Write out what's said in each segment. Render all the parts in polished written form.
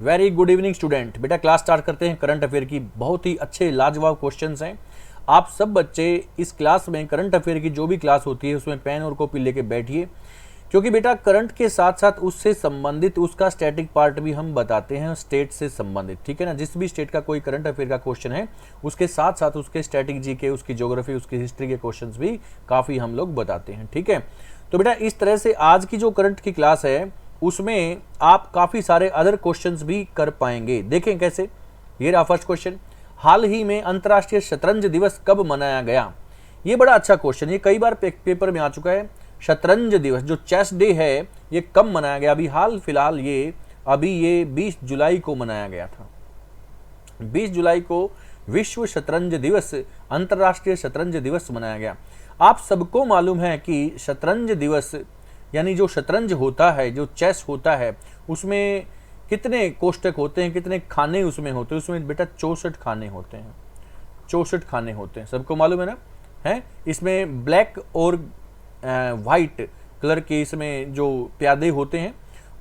Very good evening student. बेटा class start करते हैं। करंट अफेयर की बहुत ही अच्छे लाजवाब क्वेश्चंस हैं। आप सब बच्चे इस क्लास में करंट अफेयर की जो भी क्लास होती है उसमें पेन और कॉपी लेके बैठिए, क्योंकि बेटा करंट के साथ साथ उससे संबंधित उसका स्टैटिक पार्ट भी हम बताते हैं, स्टेट से संबंधित। ठीक है ना, जिस भी स्टेट का कोई करंट अफेयर का क्वेश्चन है उसके साथ साथ उसके स्टैटिक जी के, उसकी ज्योग्राफी, उसकी हिस्ट्री के क्वेश्चंस भी काफ़ी हम लोग बताते हैं। ठीक है, तो बेटा इस तरह से आज की जो करंट की क्लास है उसमें आप काफ़ी सारे अदर क्वेश्चंस भी कर पाएंगे। देखें कैसे। ये रहा फर्स्ट क्वेश्चन, हाल ही में अंतर्राष्ट्रीय शतरंज दिवस कब मनाया गया? ये बड़ा अच्छा क्वेश्चन, ये कई बार पेपर में आ चुका है। शतरंज दिवस जो चेस डे है ये कब मनाया गया? अभी हाल फिलहाल ये 20 जुलाई को मनाया गया था। 20 जुलाई को विश्व शतरंज दिवस, अंतर्राष्ट्रीय शतरंज दिवस मनाया गया। आप सबको मालूम है कि शतरंज दिवस यानी जो शतरंज होता है, जो चेस होता है, उसमें कितने कोष्टक होते हैं, कितने खाने उसमें होते हैं? उसमें बेटा 64 खाने होते हैं। 64 खाने होते हैं, सबको मालूम है ना? है इसमें ब्लैक और वाइट कलर के इसमें जो प्यादे होते हैं,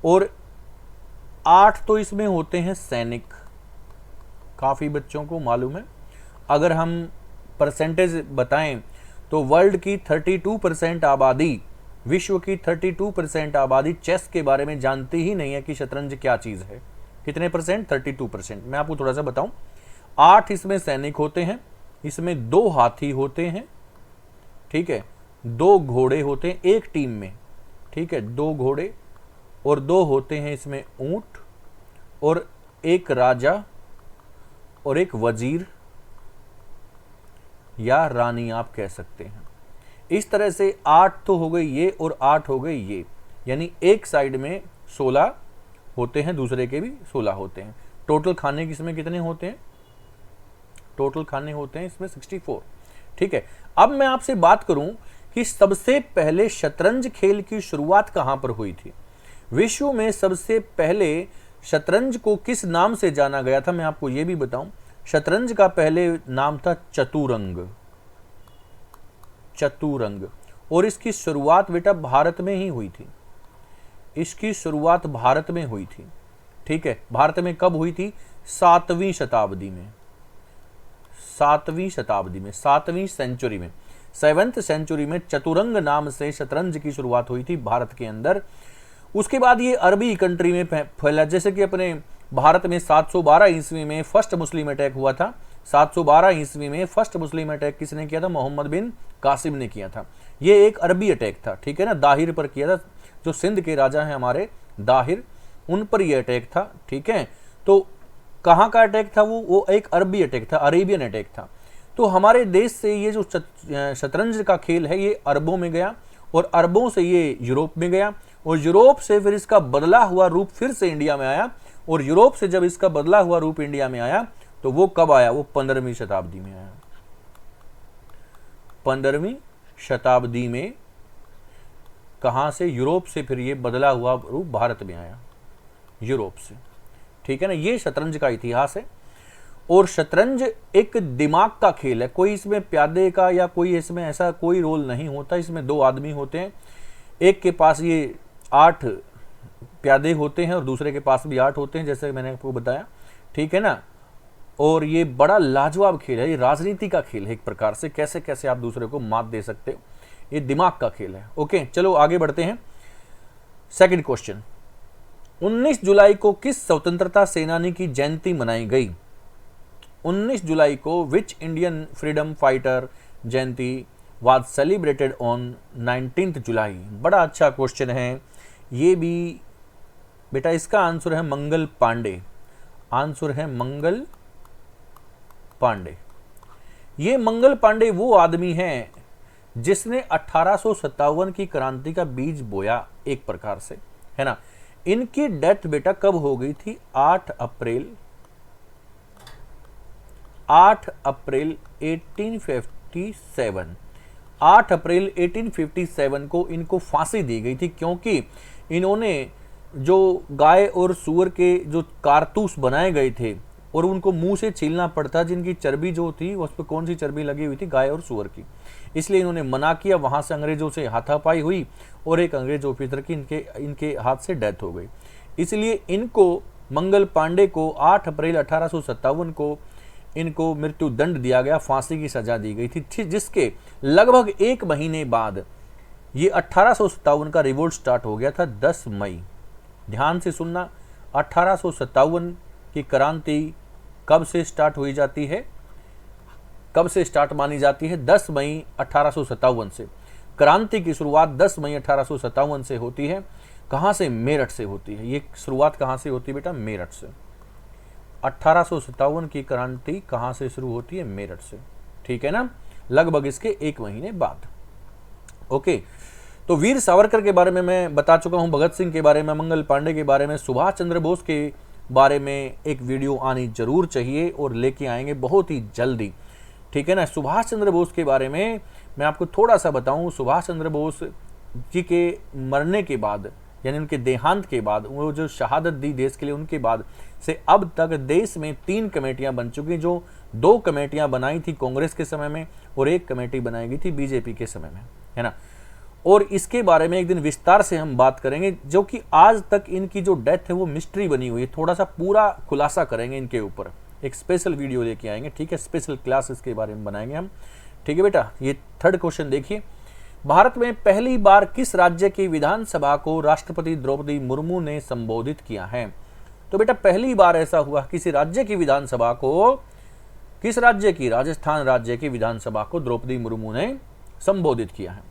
और 8 तो इसमें होते हैं सैनिक। काफ़ी बच्चों को मालूम है। अगर हम परसेंटेज बताएं तो वर्ल्ड की 32% आबादी, विश्व की 32% आबादी चेस के बारे में जानती ही नहीं है कि शतरंज क्या चीज़ है। कितने परसेंट? 32%। मैं आपको थोड़ा सा बताऊं, 8 इसमें सैनिक होते हैं, इसमें 2 हाथी होते हैं, ठीक है, 2 घोड़े होते हैं एक टीम में, ठीक है, 2 घोड़े, और 2 होते हैं इसमें ऊंट, और एक राजा और एक वजीर या रानी आप कह सकते हैं। इस तरह से 8 तो हो गई ये और 8 हो गई ये, यानी एक साइड में 16 होते हैं, दूसरे के भी 16 होते हैं। टोटल खाने इसमें कितने होते हैं? टोटल खाने होते हैं इसमें 64। ठीक है, अब मैं आपसे बात करूं कि सबसे पहले शतरंज खेल की शुरुआत कहां पर हुई थी? विश्व में सबसे पहले शतरंज को किस नाम से जाना गया था? मैं आपको यह भी बताऊं, शतरंज का पहले नाम था चतुरंग। चतुरंग। और इसकी शुरुआत बेटा भारत में ही हुई थी। इसकी शुरुआत भारत में हुई थी। ठीक है, भारत में कब हुई थी? 7वीं शताब्दी में। 7वीं शताब्दी में, 7वीं सेंचुरी में, 7th सेंचुरी में चतुरंग नाम से शतरंज की शुरुआत हुई थी भारत के अंदर। उसके बाद ये अरबी कंट्री में फैला। जैसे कि अपने भारत में 712 ईस्वी में फर्स्ट मुस्लिम अटैक हुआ था। 712 ईस्वी में फर्स्ट मुस्लिम अटैक किसने किया था? मोहम्मद बिन कासिम ने किया था। ये एक अरबी अटैक था, ठीक है ना, दाहिर पर किया था। जो सिंध के राजा हैं हमारे दाहिर, उन पर यह अटैक था। ठीक है, तो कहाँ का अटैक था? वो एक अरबी अटैक था, अरेबियन अटैक था। तो हमारे देश से ये जो शतरंज का खेल है ये अरबों में गया, और अरबों से ये यूरोप में गया, और यूरोप से फिर इसका बदला हुआ रूप फिर से इंडिया में आया। और यूरोप से जब इसका बदला हुआ रूप इंडिया में आया तो वो कब आया? वो 15वीं शताब्दी में आया। 15वीं शताब्दी में कहां से? यूरोप से फिर ये बदला हुआ रूप भारत में आया, यूरोप से। ठीक है ना, ये शतरंज का इतिहास है। और शतरंज एक दिमाग का खेल है, कोई इसमें प्यादे का या कोई इसमें ऐसा कोई रोल नहीं होता। इसमें 2 आदमी होते हैं, एक के पास ये 8 प्यादे होते हैं और दूसरे के पास भी 8 होते हैं, जैसे मैंने आपको बताया। ठीक है ना, और ये बड़ा लाजवाब खेल है, ये राजनीति का खेल है एक प्रकार से। कैसे कैसे आप दूसरे को मात दे सकते हो, ये दिमाग का खेल है। ओके, चलो आगे बढ़ते हैं। सेकंड क्वेश्चन, 19 जुलाई को किस स्वतंत्रता सेनानी की जयंती मनाई गई? 19 जुलाई को which Indian freedom fighter Jayanti was celebrated on 19th जुलाई? बड़ा अच्छा क्वेश्चन है ये भी बेटा। इसका आंसर है मंगल पांडे। आंसर है मंगल पांडे। ये मंगल पांडे वो आदमी हैं जिसने 1857 की क्रांति का बीज बोया एक प्रकार से, है ना। इनकी डेथ बेटा कब हो गई थी? 8 अप्रैल 1857। 8 अप्रैल 1857 को इनको फांसी दी गई थी, क्योंकि इन्होंने जो गाय और सूअर के जो कारतूस बनाए गए थे और उनको मुंह से छीलना पड़ता, जिनकी चर्बी जो थी उस पर कौन सी चर्बी लगी हुई थी? गाय और सूअर की। इसलिए इन्होंने मना किया। वहां से अंग्रेजों से हाथापाई हुई और एक अंग्रेज ऑफिसर की इनके हाथ से डेथ हो गई। इसलिए इनको मंगल पांडे को 8 अप्रैल 1857 को इनको मृत्यु दंड दिया गया, फांसी की सजा दी गई थी, जिसके लगभग 1 महीने बाद ये 1857 का रिवोल्ट स्टार्ट हो गया था 10 मई। ध्यान से सुनना, 1857 की क्रांति कब से स्टार्ट हुई जाती है, कब से स्टार्ट मानी जाती है? 10 मई 1857 से। क्रांति की शुरुआत 10 मई 1857 से होती है। कहाँ से? मेरठ से होती है। ये शुरुआत कहाँ से होती है बेटा? मेरठ से। 1857 की क्रांति कहाँ से शुरू होती है? मेरठ से, ठीक है ना, लगभग इसके 1 महीने बाद। ओके, तो वीर सावरकर के बारे में मैं बता चुका हूं, भगत सिंह के बारे में, मंगल पांडे के बारे में, सुभाष चंद्र बोस के बारे में एक वीडियो आनी जरूर चाहिए और लेके आएंगे बहुत ही जल्दी, ठीक है ना। सुभाष चंद्र बोस के बारे में मैं आपको थोड़ा सा बताऊं। सुभाष चंद्र बोस जी के मरने के बाद, यानी उनके देहांत के बाद, वो जो शहादत दी देश के लिए, उनके बाद से अब तक देश में 3 कमेटियां बन चुकी, जो 2 कमेटियां बनाई थी कांग्रेस के समय में और 1 कमेटी बनाई गई थी बीजेपी के समय में, है ना। और इसके बारे में एक दिन विस्तार से हम बात करेंगे, जो कि आज तक इनकी जो डेथ है वो मिस्ट्री बनी हुई है। थोड़ा सा पूरा खुलासा करेंगे इनके ऊपर, एक स्पेशल वीडियो लेके आएंगे, ठीक है, स्पेशल क्लास इसके बारे में बनाएंगे हम, ठीक है बेटा। ये 3rd क्वेश्चन देखिए, भारत में पहली बार किस राज्य की विधानसभा को राष्ट्रपति द्रौपदी मुर्मू ने संबोधित किया है? तो बेटा पहली बार ऐसा हुआ किसी राज्य की विधानसभा को, किस राज्य की? राजस्थान राज्य की विधानसभा को द्रौपदी मुर्मू ने संबोधित किया है।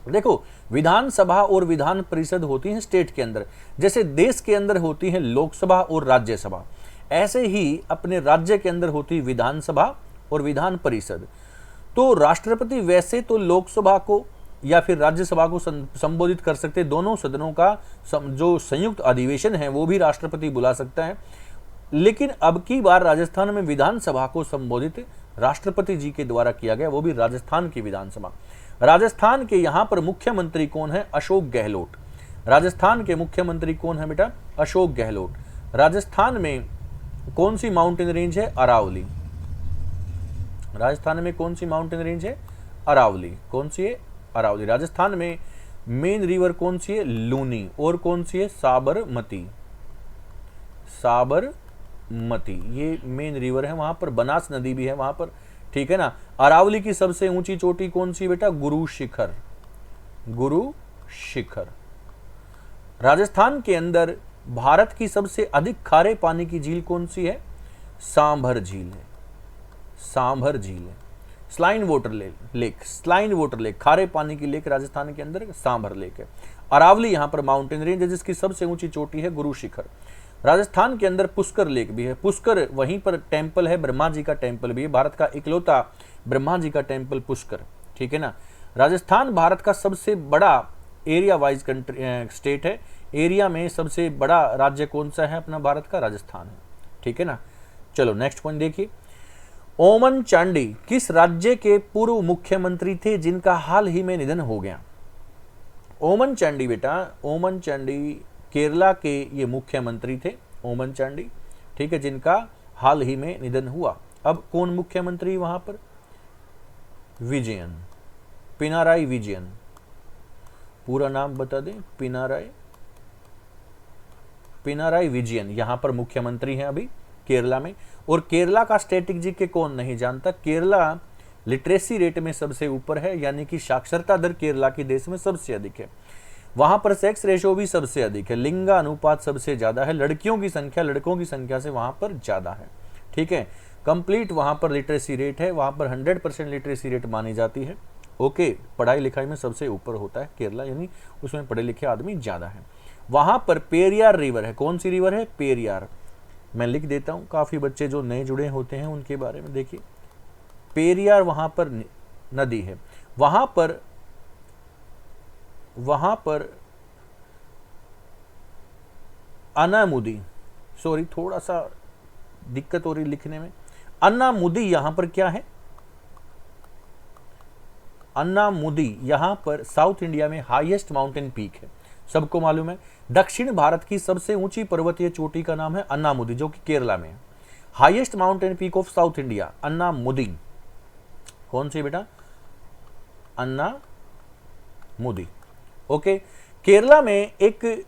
देखो, विधानसभा और विधान परिषद होती है स्टेट के अंदर, जैसे देश के अंदर होती है लोकसभा और राज्यसभा, ऐसे ही अपने राज्य के अंदर होती है विधानसभा और विधान परिषद। तो राष्ट्रपति वैसे तो लोकसभा को या फिर राज्यसभा को संबोधित कर सकते, दोनों सदनों का जो संयुक्त अधिवेशन है वो भी राष्ट्रपति बुला सकता है, लेकिन अब की बार राजस्थान में विधानसभा को संबोधित राष्ट्रपति जी के द्वारा किया गया, वो भी राजस्थान की विधानसभा। राजस्थान के यहाँ पर मुख्यमंत्री कौन है? अशोक गहलोत। राजस्थान के मुख्यमंत्री कौन है बेटा? अशोक गहलोत। राजस्थान में कौन सी माउंटेन रेंज है? अरावली। राजस्थान में कौन सी माउंटेन रेंज है? अरावली। कौन सी है? अरावली। राजस्थान में मेन रिवर कौन सी है? लूनी। और कौन सी है? साबरमती। साबरमती ये मेन रिवर है, वहां पर बनास नदी भी है वहां पर, ठीक है ना। अरावली की सबसे ऊंची चोटी कौन सी बेटा? गुरु शिखर। गुरु शिखर। राजस्थान के अंदर भारत की सबसे अधिक खारे पानी की झील कौन सी है? सांभर झील है। सांभर झील है। Saline water lake, saline water lake, खारे पानी की लेक राजस्थान के अंदर सांभर लेक है। अरावली यहाँ पर माउंटेन रेंज है जिसकी सबसे ऊंची चोटी है गुरु शिखर। राजस्थान के अंदर पुष्कर लेक भी है। पुष्कर वहीं पर टेम्पल है, ब्रह्मा जी का टेम्पल भी है, भारत का इकलौता ब्रह्मा जी का टेम्पल पुष्कर, ठीक है ना। राजस्थान भारत का सबसे बड़ा एरिया वाइज स्टेट है। एरिया में सबसे बड़ा राज्य कौन सा है अपना भारत का? राजस्थान है, ठीक है ना। चलो नेक्स्ट पॉइंट देखिए, ओमन चांडी किस राज्य के पूर्व मुख्यमंत्री थे जिनका हाल ही में निधन हो गया? ओमन चांडी बेटा, ओमन चांडी केरला के ये मुख्यमंत्री थे, ओमन चांडी, ठीक है, जिनका हाल ही में निधन हुआ। अब कौन मुख्यमंत्री वहां पर? विजयन, पिनाराई विजयन। पूरा नाम बता दें, पिनाराई विजयन यहां पर मुख्यमंत्री हैं अभी केरला में। और केरला का स्टैटिस्टिक कौन नहीं जानता? केरला लिटरेसी रेट में सबसे ऊपर है, यानी कि साक्षरता दर केरला की देश में सबसे अधिक है। वहां पर सेक्स रेशो भी सबसे अधिक है, लिंगा अनुपात सबसे ज्यादा है, लड़कियों की संख्या लड़कों की संख्या से वहां पर ज्यादा है, ठीक है। कंप्लीट वहां पर लिटरेसी रेट है, वहां पर 100% लिटरेसी रेट मानी जाती है। ओके, पढ़ाई लिखाई में सबसे ऊपर होता है केरला, यानी उसमें पढ़े लिखे आदमी ज्यादा है। वहां पर पेरियार रिवर है। कौन सी रिवर है? पेरियार। मैं लिख देता हूं, काफी बच्चे जो नए जुड़े होते हैं उनके बारे में देखिए। पेरियार वहां पर नदी है। वहां पर अन्नामुदी, सॉरी थोड़ा सा दिक्कत हो रही लिखने में, अन्नामुदी यहां पर क्या है? अन्नामुदी यहां पर साउथ इंडिया में हाईएस्ट माउंटेन पीक है, सबको मालूम है। दक्षिण भारत की सबसे ऊंची पर्वतीय चोटी का नाम है अन्नामुदी, जो कि केरला में है। Highest mountain peak of south India, Anamudi. कौन सी बेटा? अन्नामुदी। ओके, केरला में एक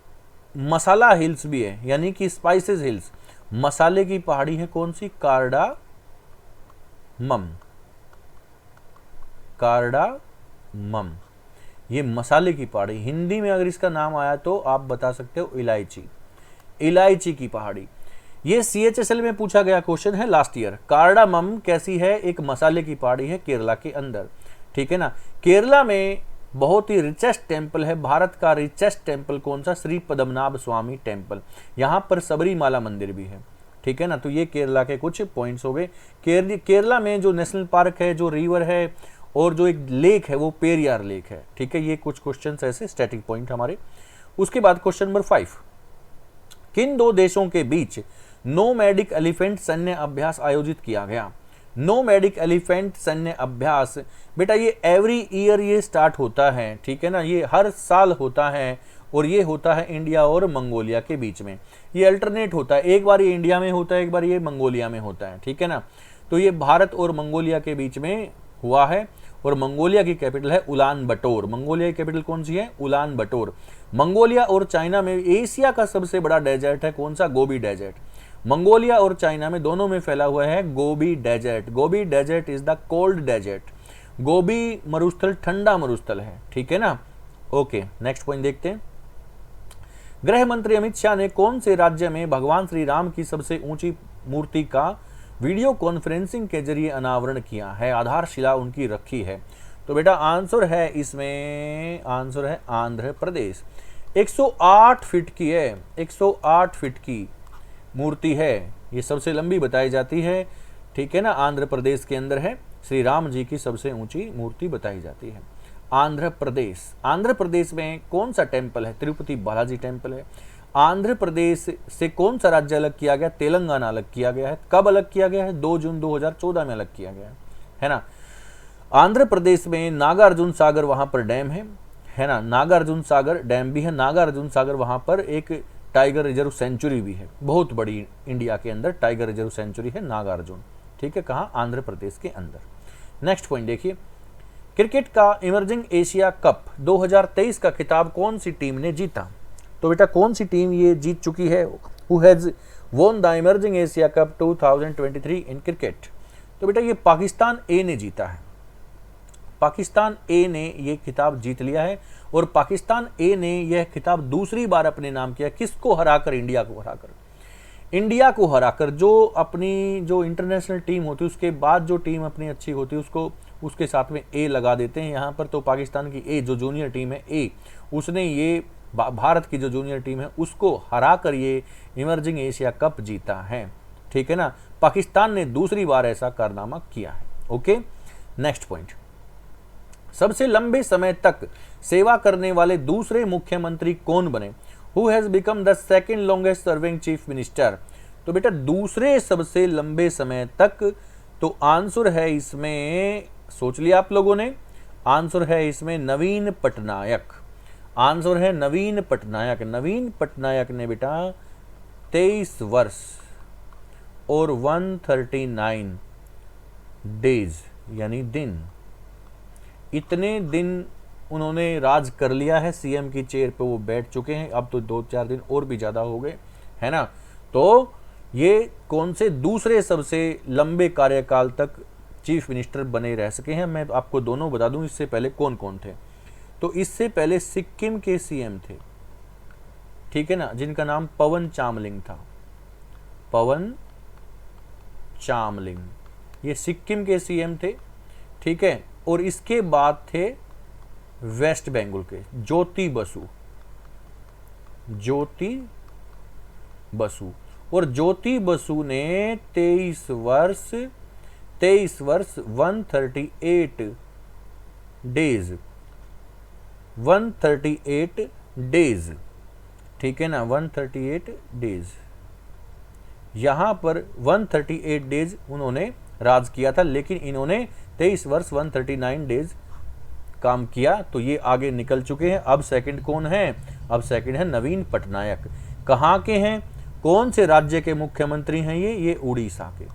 मसाला हिल्स भी है, यानी कि स्पाइसेस हिल्स, मसाले की पहाड़ी है कौन सी? कार्डामम। कार्डामम, ये मसाले की पहाड़ी। हिंदी में अगर इसका नाम आया तो आप बता सकते हो इलायची, इलायची की पहाड़ी। ये CHSL में पूछा गया क्वेश्चन है लास्ट ईयर। कार्डामम कैसी है? एक मसाले की पहाड़ी है केरला के अंदर, ठीक है ना। केरला में बहुत ही रिचेस्ट टेम्पल है, भारत का रिचेस्ट टेम्पल कौन सा? श्री पद्मनाभ स्वामी टेम्पल। यहाँ पर सबरीमाला मंदिर भी है, ठीक है ना। तो ये केरला के कुछ पॉइंट्स हो गए। केरला में जो नेशनल पार्क है, जो रिवर है और जो एक लेक है वो पेरियार लेक है, ठीक है। ये कुछ क्वेश्चन ऐसे स्टैटिक पॉइंट हमारे। उसके बाद क्वेश्चन नंबर 5, किन दो देशों के बीच नोमैडिक एलिफेंट सैन्य अभ्यास आयोजित किया गया? नोमैडिक एलिफेंट सैन्य अभ्यास बेटा ये एवरी ईयर ये स्टार्ट होता है, ठीक है ना। ये हर साल होता है और ये होता है इंडिया और मंगोलिया के बीच में। ये अल्टरनेट होता है, एक बार ये इंडिया में होता है, एक बार ये मंगोलिया में होता है, ठीक है ना। तो ये भारत और मंगोलिया के बीच में हुआ है और मंगोलिया की कैपिटल है उलान बटोर। मंगोलिया की कैपिटल कौन सी है? उलान बटोर। मंगोलिया और चाइना में एशिया का सबसे बड़ा डेजर्ट है कौन सा? Gobi desert. मंगोलिया और चाइना में दोनों में फैला हुआ है Gobi desert. Gobi desert is the cold desert. गोबी मरुस्थल ठंडा मरुस्थल है, ठीक है ना। ओके, नेक्स्ट पॉइंट देखते हैं। गृह मंत्री अमित शाह ने कौन से राज्य में भगवान श्री राम की सबसे ऊंची मूर्ति का वीडियो कॉन्फ्रेंसिंग के जरिए अनावरण किया है? आधारशिला उनकी रखी है। तो बेटा आंसर है इसमें, आंसर है आंध्र प्रदेश। 108 फीट की है, 108 फीट की मूर्ति है, ये सबसे लंबी बताई जाती है, ठीक है ना। आंध्र प्रदेश के अंदर है, श्री राम जी की सबसे ऊंची मूर्ति बताई जाती है। आंध्र प्रदेश, आंध्र प्रदेश में कौन सा टेम्पल है? तिरुपति बालाजी टेम्पल है। आंध्र प्रदेश से कौन सा राज्य अलग किया गया? तेलंगाना अलग किया गया है। कब अलग किया गया है? 2 जून 2014 में अलग किया गया है ना। आंध्र प्रदेश में नागार्जुन सागर वहां पर डैम है ना। नागार्जुन सागर डैम भी है। नागार्जुन सागर वहां पर एक टाइगर रिजर्व सेंचुरी भी है, बहुत बड़ी इंडिया के अंदर टाइगर रिजर्व सेंचुरी है नागार्जुन, ठीक है। कहाँ? आंध्र प्रदेश के अंदर। नेक्स्ट पॉइंट देखिए, क्रिकेट का इमर्जिंग एशिया कप 2023 का खिताब कौन सी टीम ने जीता? तो बेटा कौन सी टीम ये जीत चुकी है? Who has won the emerging Asia cup 2023 in cricket? तो बेटा ये पाकिस्तान ए ने जीता है। पाकिस्तान ए ने ये खिताब जीत लिया है और पाकिस्तान ए ने यह खिताब दूसरी बार अपने नाम किया। किसको हराकर? इंडिया को हराकर। इंडिया को हराकर। जो अपनी जो इंटरनेशनल टीम होती है उसके बाद जो टीम अपनी अच्छी होती है उसको उसके साथ में ए लगा देते हैं यहाँ पर। तो पाकिस्तान की ए जो जूनियर टीम है ए, उसने ये भारत की जो जूनियर टीम है उसको हराकर ये इमर्जिंग एशिया कप जीता है, ठीक है ना। पाकिस्तान ने दूसरी बार ऐसा कारनामा किया है। ओके, नेक्स्ट पॉइंट, सबसे लंबे समय तक सेवा करने वाले दूसरे मुख्यमंत्री कौन बने? Who has become the second longest serving chief minister? तो बेटा दूसरे सबसे लंबे समय तक, तो आंसर है इसमें, सोच लिया आप लोगों ने, आंसर है इसमें नवीन पटनायक। आंसर है नवीन पटनायक। नवीन पटनायक ने बेटा 23 वर्ष और 139 डेज यानी दिन, इतने दिन उन्होंने राज कर लिया है। सीएम की चेयर पे वो बैठ चुके हैं। अब तो 2-4 दिन और भी ज़्यादा हो गए, है ना। तो ये कौन से दूसरे सबसे लंबे कार्यकाल तक चीफ मिनिस्टर बने रह सके हैं? मैं आपको दोनों बता दूं, इससे पहले कौन कौन थे। तो इससे पहले सिक्किम के सीएम थे, ठीक है ना, जिनका नाम पवन चामलिंग था। पवन चामलिंग, ये सिक्किम के सीएम थे, ठीक है। और इसके बाद थे वेस्ट बंगाल के ज्योति बसु। ज्योति बसु, और ज्योति बसु ने 23 वर्ष 138 डेज 138 डेज, ठीक है ना, 138 डेज, यहां पर 138 डेज उन्होंने राज किया था। लेकिन इन्होंने 23 वर्ष 139 डेज काम किया। तो ये आगे निकल चुके हैं। अब सेकंड कौन है? अब सेकंड है नवीन पटनायक। कहाँ के हैं? कौन से राज्य के मुख्यमंत्री हैं ये उड़ीसा के।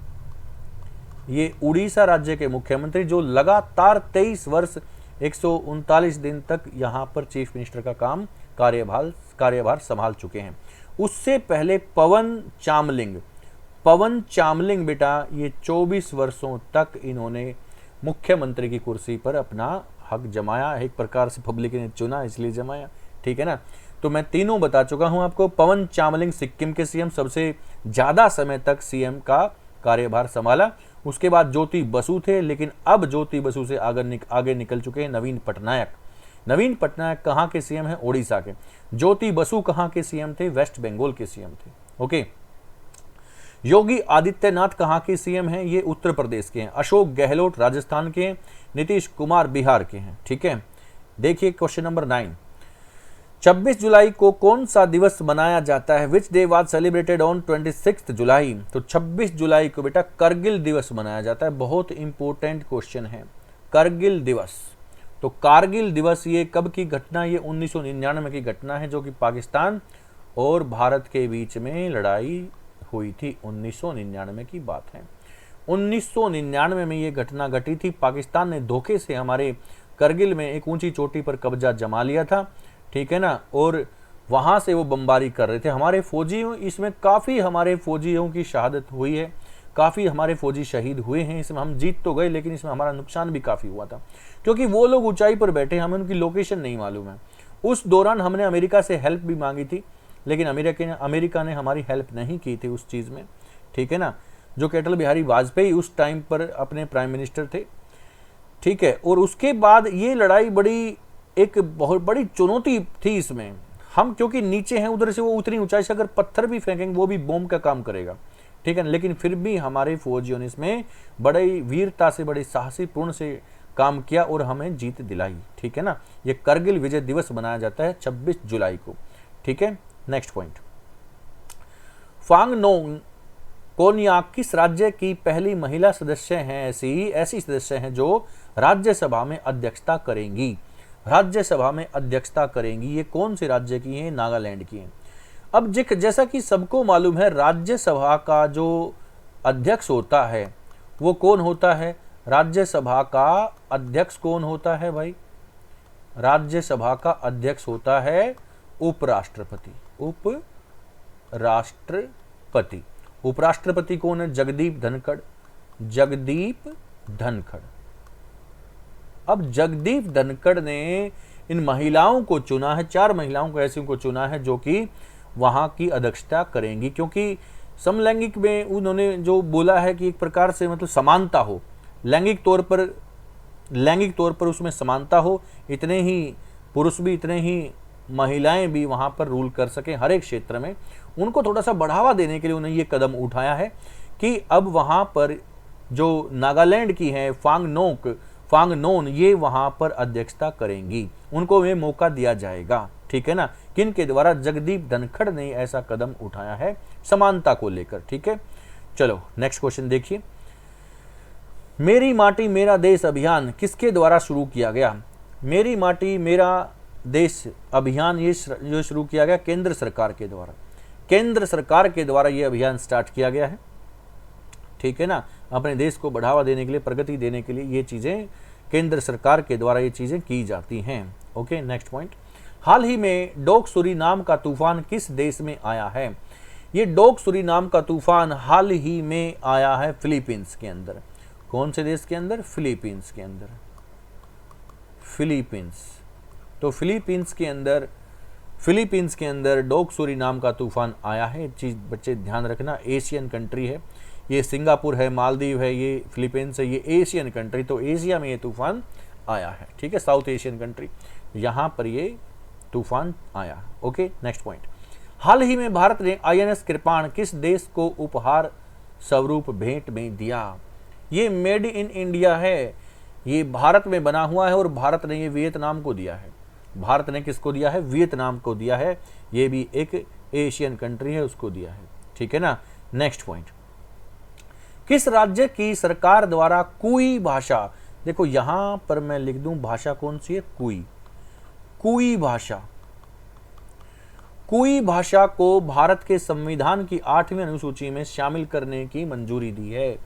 ये उड़ीसा राज्य के मुख्यमंत्री जो लगातार 23 वर्ष 139 दिन तक यहाँ पर चीफ मिनिस्टर का काम कार्यभार संभाल चुके हैं। उससे पहले पवन चामलिंग बेटा ये 24 वर्षों तक इन्होंने मुख्यमंत्री की कुर्सी पर अपना हक जमाया, एक प्रकार से पब्लिक ने चुना इसलिए जमाया, ठीक है ना। तो मैं तीनों बता चुका हूं आपको। पवन चामलिंग सिक्किम के सीएम, सबसे ज्यादा समय तक सीएम का कार्यभार संभाला। उसके बाद ज्योति बसु थे, लेकिन अब ज्योति बसु से आगे निकल चुके हैं नवीन पटनायक कहाँ के सीएम हैं? ओडिशा के। ज्योति बसु कहाँ के सीएम थे? वेस्ट बंगाल के सीएम थे। ओके। योगी आदित्यनाथ कहाँ के सीएम हैं? ये उत्तर प्रदेश के हैं। अशोक गहलोत राजस्थान के हैं। नीतीश कुमार बिहार के हैं, ठीक है। देखिए क्वेश्चन नंबर 9, 26 जुलाई को कौन सा दिवस मनाया जाता है? Which day was celebrated on 26 जुलाई? तो 26 जुलाई को बेटा करगिल दिवस मनाया जाता है। बहुत इंपॉर्टेंट क्वेश्चन है, करगिल दिवस। तो कारगिल दिवस ये कब की घटना? ये 1999 की घटना है, जो कि पाकिस्तान और भारत के बीच में लड़ाई हुई थी। 1999 की बात है। 1999 में ये घटना घटी थी। पाकिस्तान ने धोखे से हमारे करगिल में एक ऊंची चोटी पर कब्जा जमा लिया था, ठीक है ना, और वहां से वो बमबारी कर रहे थे। हमारे फौजियों, इसमें काफ़ी हमारे फौजियों की शहादत हुई है, काफ़ी हमारे फौजी शहीद हुए हैं। इसमें हम जीत तो गए, लेकिन इसमें हमारा नुकसान भी काफ़ी हुआ था, क्योंकि वो लोग ऊंचाई पर बैठे, हमें उनकी लोकेशन नहीं मालूम है। उस दौरान हमने अमेरिका से हेल्प भी मांगी थी, लेकिन अमेरिका ने हमारी हेल्प नहीं की थी उस चीज़ में, ठीक है ना। जो अटल बिहारी वाजपेयी उस टाइम पर अपने प्राइम मिनिस्टर थे, ठीक है। और उसके बाद ये लड़ाई एक बहुत बड़ी चुनौती थी इसमें। हम क्योंकि नीचे हैं, उधर से वो उतनी ऊंचाई से अगर पत्थर भी फेंकेंगे वो भी बम का काम करेगा, ठीक है। लेकिन फिर भी हमारे फौजियों ने इसमें बड़ी वीरता से, बड़े साहसीपूर्ण से काम किया और हमें जीत दिलाई, ठीक है ना। ये करगिल विजय दिवस मनाया जाता है 26 जुलाई को, ठीक है। नेक्स्ट पॉइंट, फांग नोंग कोन्याक किस राज्य की पहली महिला सदस्य हैं? ऐसी सदस्य हैं जो राज्यसभा में अध्यक्षता करेंगी। राज्यसभा में अध्यक्षता करेंगी। ये कौन से राज्य की हैं? नागालैंड की हैं। अब जैसा कि सबको मालूम है, राज्यसभा का जो अध्यक्ष होता है वो कौन होता है? राज्यसभा का अध्यक्ष कौन होता है भाई? राज्यसभा का अध्यक्ष होता है उपराष्ट्रपति। उपराष्ट्रपति कौन है? जगदीप धनखड़। अब जगदीप धनखड़ ने इन महिलाओं को चुना है, 4 महिलाओं को ऐसी को चुना है जो कि वहां की अध्यक्षता करेंगी, क्योंकि समलैंगिक में उन्होंने जो बोला है कि एक प्रकार से मतलब समानता हो, लैंगिक तौर पर उसमें समानता हो, इतने ही पुरुष भी इतने ही महिलाएं भी वहां पर रूल कर सकें हर एक क्षेत्र में। उनको थोड़ा सा बढ़ावा देने के लिए उन्हें ये कदम उठाया है कि अब वहां पर जो नागालैंड की हैं फांग नोन ये वहां पर अध्यक्षता करेंगी, उनको ये मौका दिया जाएगा, ठीक है ना। किनके द्वारा? जगदीप धनखड़ ने ऐसा कदम उठाया है समानता को लेकर, ठीक है। चलो नेक्स्ट क्वेश्चन देखिए, मेरी माटी मेरा देश अभियान किसके द्वारा शुरू किया गया? मेरी माटी मेरा देश अभियान ये जो शुरू किया गया केंद्र सरकार के द्वारा। केंद्र सरकार के द्वारा ये अभियान स्टार्ट किया गया है, ठीक है ना। अपने देश को बढ़ावा देने के लिए, प्रगति देने के लिए ये चीज़ें केंद्र सरकार के द्वारा ये चीज़ें की जाती हैं। ओके नेक्स्ट पॉइंट, हाल ही में डोक सुरीनाम का तूफान किस देश में आया है? ये डोक सुरीनाम का तूफान हाल ही में आया है फिलीपींस के अंदर। कौन से देश के अंदर? फिलीपींस के अंदर। तो फिलीपींस के अंदर डोक सुरीनाम का तूफान आया है। चीज़ बच्चे ध्यान रखना, एशियन कंट्री है ये, सिंगापुर है, मालदीव है, ये फिलीपींस है, ये एशियन कंट्री, तो एशिया में ये तूफान आया है, ठीक है, साउथ एशियन कंट्री, यहाँ पर ये तूफान आया। ओके नेक्स्ट पॉइंट, हाल ही में भारत ने INS कृपाण किस देश को उपहार स्वरूप भेंट में दिया? ये मेड इन इंडिया है, ये भारत में बना हुआ है और भारत ने ये वियतनाम को दिया है। भारत ने किसको दिया है? वियतनाम को दिया है। ये भी एक एशियन कंट्री है, उसको दिया है, ठीक है ना। नेक्स्ट पॉइंट, किस राज्य की सरकार द्वारा कुई भाषा, देखो यहां पर मैं लिख दूं भाषा कौन सी है? कुई भाषा को भारत के संविधान की 8वीं अनुसूची में शामिल करने की मंजूरी दी है।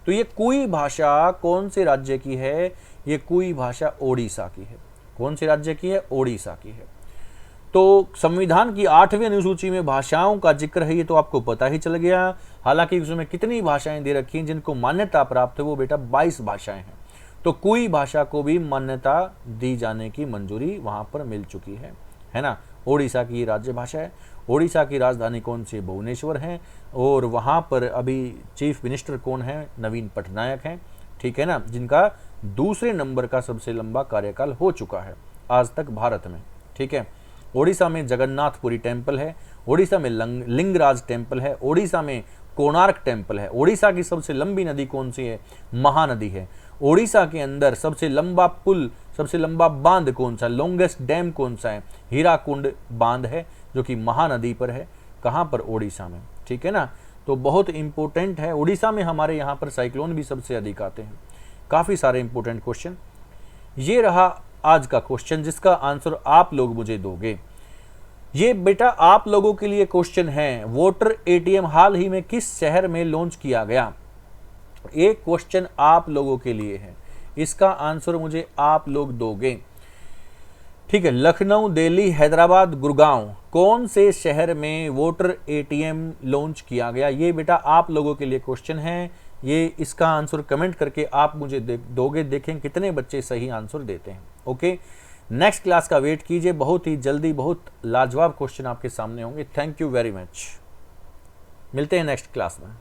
तो ये कुई भाषा कौन से राज्य की है? ये कुई भाषा ओडिशा की है। कौन से राज्य की है? ओडिशा की है। तो संविधान की 8वीं अनुसूची में भाषाओं का जिक्र है, ये तो आपको पता ही चल गया। हालांकि उसमें कितनी भाषाएं दे रखी हैं जिनको मान्यता प्राप्त है, वो बेटा 22 भाषाएं हैं। तो कोई भाषा को भी मान्यता दी जाने की मंजूरी वहां पर मिल चुकी है ना। ओडिशा की राज्य भाषा है। ओडिशा की राजधानी कौन सी? भुवनेश्वर है। और वहां पर अभी चीफ मिनिस्टर कौन है? नवीन पटनायक हैं, ठीक है ना, जिनका दूसरे नंबर का सबसे लंबा कार्यकाल हो चुका है आज तक भारत में, ठीक है। ओडिशा में जगन्नाथपुरी टेम्पल है। ओडिशा में लिंगराज टेम्पल है। ओडिशा में कोणार्क टेम्पल है। ओडिशा की सबसे लंबी नदी कौन सी है? महानदी है। ओडिशा के अंदर सबसे लंबा पुल, सबसे लंबा बांध कौन सा? लॉन्गेस्ट डैम कौन सा है? हीराकुंड बांध है, जो कि महानदी पर है। कहाँ पर? ओडिशा में, ठीक है ना। तो बहुत इंपॉर्टेंट है। ओडिशा में हमारे यहाँ पर साइक्लोन भी सबसे अधिक आते हैं। काफ़ी सारे इंपॉर्टेंट क्वेश्चन। ये रहा आज का क्वेश्चन जिसका आंसर आप लोग मुझे दोगे। ये बेटा आप लोगों के लिए क्वेश्चन है, वोटर एटीएम हाल ही में किस शहर में लॉन्च किया गया? एक क्वेश्चन आप लोगों के लिए है, इसका आंसर मुझे आप लोग दोगे, ठीक है। लखनऊ, दिल्ली, हैदराबाद, गुड़गांव, कौन से शहर में वोटर एटीएम लॉन्च किया गया? ये बेटा आप लोगों के लिए क्वेश्चन है। ये इसका आंसर कमेंट करके आप मुझे दोगे, देखें कितने बच्चे सही आंसर देते हैं। ओके, नेक्स्ट क्लास का वेट कीजिए, बहुत ही जल्दी बहुत लाजवाब क्वेश्चन आपके सामने होंगे। Thank you very much. मिलते हैं नेक्स्ट क्लास में।